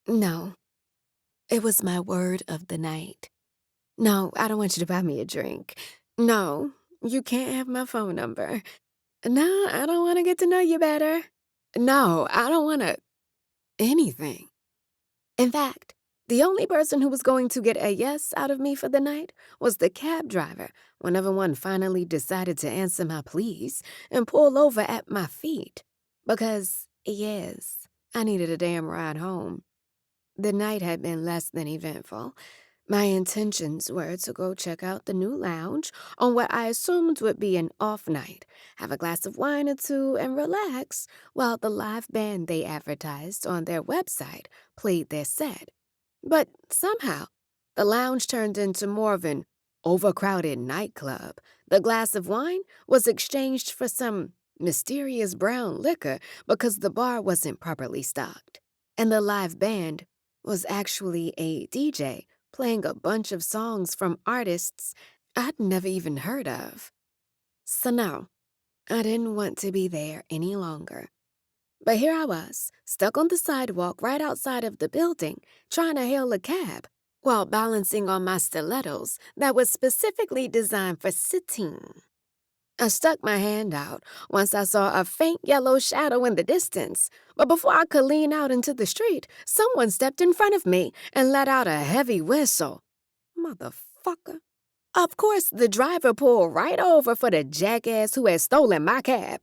No, it was my word of the night. No, I don't want you to buy me a drink. No, you can't have my phone number. No, I don't want to get to know you better. No, I don't want to anything. In fact, the only person who was going to get a yes out of me for the night was the cab driver whenever one finally decided to answer my pleas and pull over at my feet. Because, yes, I needed a damn ride home. The night had been less than eventful. My intentions were to go check out the new lounge on what I assumed would be an off night, have a glass of wine or two, and relax while the live band they advertised on their website played their set. But somehow, the lounge turned into more of an overcrowded nightclub. The glass of wine was exchanged for some mysterious brown liquor because the bar wasn't properly stocked. And the live band was actually a DJ playing a bunch of songs from artists I'd never even heard of. So no, I didn't want to be there any longer. But here I was, stuck on the sidewalk right outside of the building, trying to hail a cab, while balancing on my stilettos that was specifically designed for sitting. I stuck my hand out once I saw a faint yellow shadow in the distance, but before I could lean out into the street, someone stepped in front of me and let out a heavy whistle. Motherfucker. Of course, the driver pulled right over for the jackass who had stolen my cab.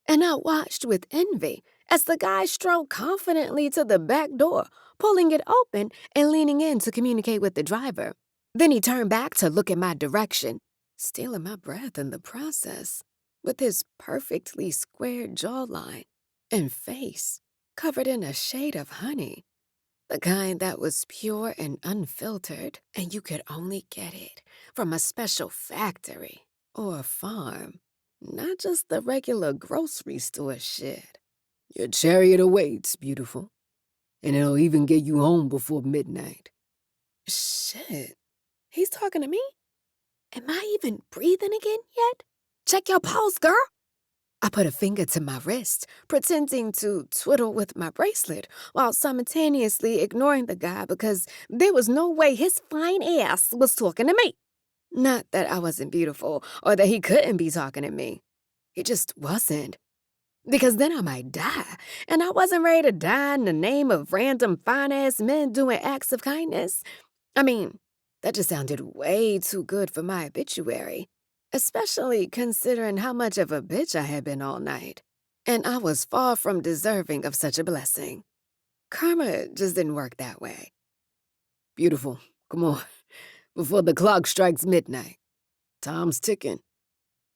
And I watched with envy as the guy strode confidently to the back door, pulling it open and leaning in to communicate with the driver. Then he turned back to look in my direction, stealing my breath in the process, with his perfectly square jawline and face covered in a shade of honey, the kind that was pure and unfiltered, and you could only get it from a special factory or a farm, not just the regular grocery store shit. Your chariot awaits, beautiful, and it'll even get you home before midnight. Shit, he's talking to me? Am I even breathing again yet? Check your pulse, girl. I put a finger to my wrist, pretending to twiddle with my bracelet, while simultaneously ignoring the guy because there was no way his fine ass was talking to me. Not that I wasn't beautiful or that he couldn't be talking to me. He just wasn't. Because then I might die, and I wasn't ready to die in the name of random fine-ass men doing acts of kindness. I mean, that just sounded way too good for my obituary, especially considering how much of a bitch I had been all night. And I was far from deserving of such a blessing. Karma just didn't work that way. Beautiful, come on, before the clock strikes midnight. Time's ticking.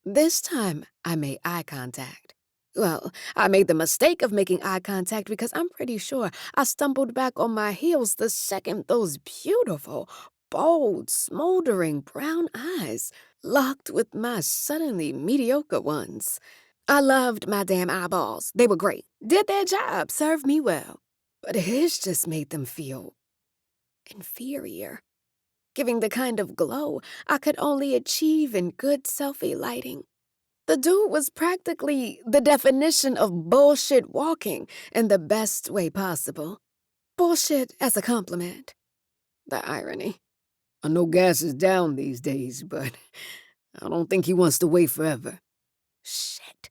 This time, I made eye contact. Well, I made the mistake of making eye contact because I'm pretty sure I stumbled back on my heels the second those beautiful, bold, smoldering brown eyes locked with my suddenly mediocre ones. I loved my damn eyeballs. They were great. Did their job, served me well. But his just made them feel inferior, giving the kind of glow I could only achieve in good selfie lighting. The dude was practically the definition of bullshit walking in the best way possible. Bullshit as a compliment. The irony. I know gas is down these days, but I don't think he wants to wait forever. Shit.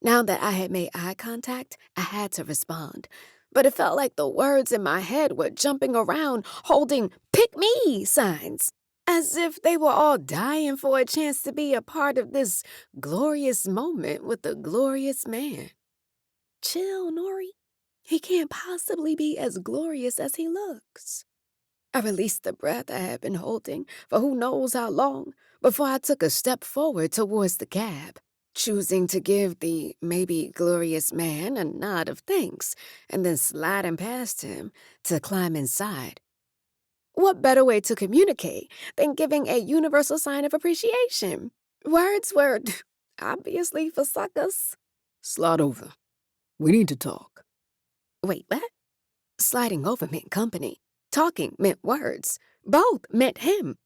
Now that I had made eye contact, I had to respond. But it felt like the words in my head were jumping around, holding "pick me" signs, as if they were all dying for a chance to be a part of this glorious moment with a glorious man. Chill, Nori. He can't possibly be as glorious as he looks. I released the breath I had been holding for who knows how long before I took a step forward towards the cab, choosing to give the maybe glorious man a nod of thanks and then sliding past him to climb inside. What better way to communicate than giving a universal sign of appreciation? Words were obviously for suckers. Slide over. We need to talk. Wait, what? Sliding over meant company. Talking meant words. Both meant him.